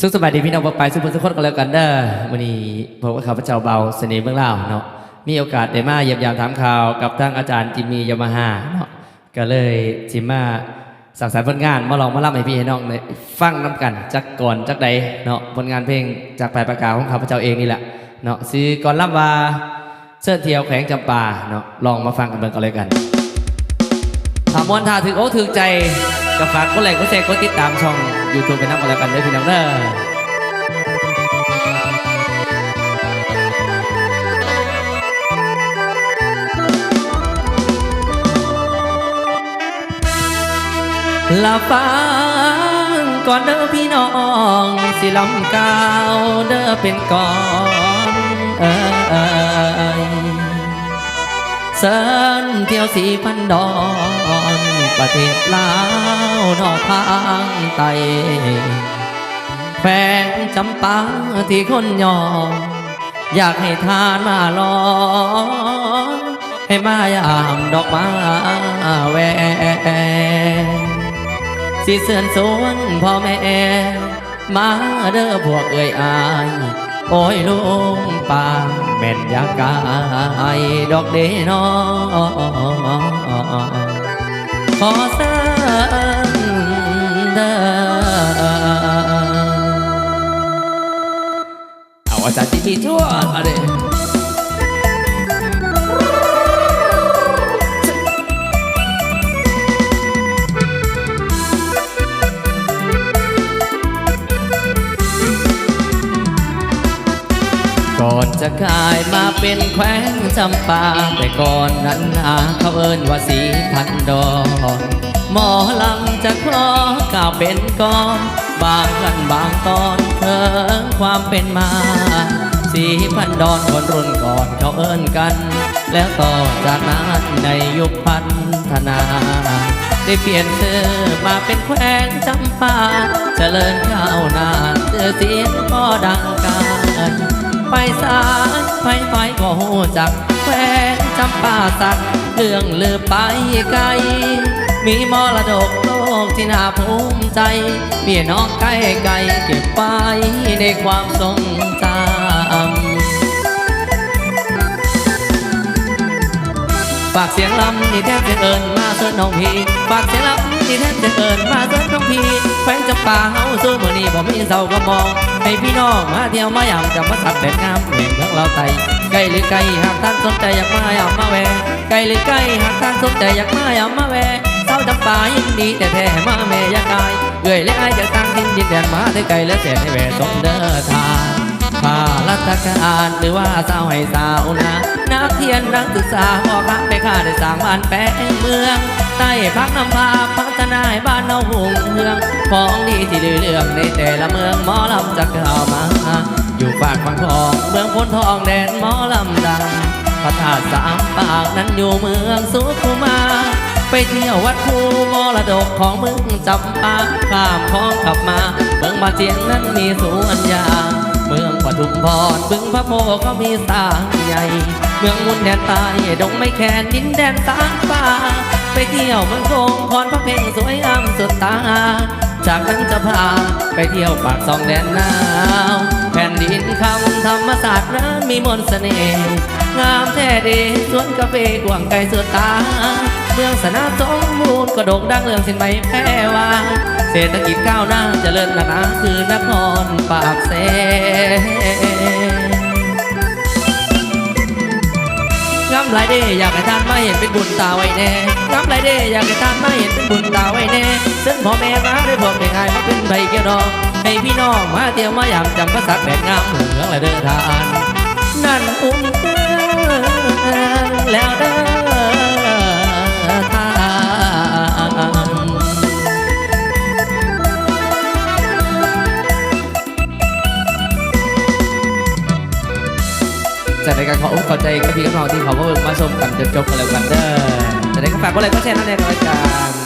สุขสบายดีพี่น้องไปสุขสุขคนกันแล้วกันเด้อวันนี้ผมว่าข้าพเจ้าเบาเสน่ห์เมืองลาวเนาะมีโอกาสได้มาเยี่ยมยามถามข่าวกับทางอาจารย์จิมมี่ยามาฮ่าเนาะก็เลยจิมมาสั่งสรรค์ผลงานมาลองมาล่ำให้พี่ให้น้องได้ฟังน้ำกันจักก่อนจักใดเนาะผลงานเพลงจากปลายปากกาของข้าพเจ้าเองนี่แหละเนาะซื้อก่อนล่ำว่าเชิญเที่ยวแขวงจำปาเนาะลองมาฟังกันเบิ่งกันเลยกันถามวันท่าถึงโอ้ถึงใจก็ฝากกดไลค์กดแชร์กดติดตามช่อง YouTube ไปน้ำกันแล้วกันเด้อพี่น้องเด้อละฟังก่อนเด้อพี่น้องสิลำกาวเด้อเป็นก่อนเสินเที่ยวสีพันดอนประเทศลาวนอกทางไตแฝงจำปาที่คนยอมอยากให้ทานมาลองให้มายามดอกไม้แวสิเสื่อนสวนพ่อแม่มาเด้อพวกเอ่ยอายโอ้ยลุงป่าแม่นยากายดอกเดนอขอเสินเด้อเอาอาจารย์ที่มีชั่วมาเลยก่อนจะกลายมาเป็นแขวงจำปาแต่ก่อนนั้นเขาเอิ้นว่าสีพันดอนหมอลำจะคล้อกล่าวเป็นกองบางขั้นบางตอนเพิ่งความเป็นมาสีพันดอนคนรุ่นก่อนเขาเอิ้นกันแล้วต่อจากนั้นในยุคพัฒนาได้เปลี่ยนชื่อมาเป็นแขวงจำปาเจริญก้าวหน้าชื่อเสียงก็ดังกันไปสายไฟก็หูจักแขวงจำปาสักเรื่องลือไปไกลมีมรดกโลกที่น่าภูมิใจพี่น้องใกล้ไกลเก็บไปในความทรงจำฝากเสียงลำนี่แทบจะเอิญมาเสิร์น้องพี่ฝากเสียงลำนี่แทบจะเอิญมาเสิร์น้องพี่แขวงจำปาเฮาสู้มื้อนี้บ่มีเศร้าก็มองให้พี่น้องมาเที่ยวมายามจำมาสักเด็ดงามแห่งเมืองเราไทยไกลหรือไกลหากท่านสนใจอยากมายามมาแวไกลหรือไกลหากท่านสนใจอยากมายามมาแวเศร้าจำปายินดีแต่แท้มาแม่อยากอายเอื่อยและอายจากต่างถิ่นดินแดนมาได้ไกลและแสนให้แวสมเด้อทางข้าราชการหรือว่าสาวให้สาวนานักเรียนนักศึกษาพ่อค้าแม่ค้าได้สร้างบ้านแปลงเมืองใต้พักนำพาพัฒนาให้บ้านเราหุ่งเฮืองของดีที่ลือเรื่องในแต่ละเมืองหมอลำจะเข้ามาอยู่ปากบางทองเมืองพ้นทองแดนหมอลำดังพระธาตุสามปากนั้นอยู่เมืองสุขุมาไปเที่ยววัดภูมรดกของเมืองจำปาข้ามคลองขับมาเมืองบาเจียงนั้นมีสวนยางเมืองปทุมพรบึงพระโพก็มีสร้างใหญ่เมืองมุนแดนใต้ดงไม่แคนดินแดนสามป่าไปเที่ยวเมืองคงพรพระเพ่งสวยงามสุดตาจากนั้นจะพาไปเที่ยวปากซองแดนหนาวแผ่นดินคำธรรมศาสตร์นั้นมีมนต์เสน่ห์งามแท้ดีสวนกาแฟกว้างไกลสุดตาเมืองสนาสมบูรณ์ก็โด่งดังเรื่องสินใบแพร่วาเศรษฐกิจก้าวหน้าเจริญนานาคือนครปากเสย้ำหลายเด้อยากให้ท่านมาเห็นเป็นบุญตาไว้แน่ย้ำหลายเด้อยากให้ท่านมาเห็นเป็นบุญตาไว้แน่ซึ่งพ่อแม่มาได้พบได้ง่ายมาเป็นใบเกี่ยวดอกให้พี่น้องมาเที่ยวมายามจำประสักแดดงามเมืองและเดินทางนั่นอุ้มแล้วเด้อจะได้การขออุ้มขอใจกับพี่กับน้องที่เขามาชมกันจนจบกันแล้วกันเด้อจะได้ก็ฝากก็เลยก็แชร์นั่นเองรายการ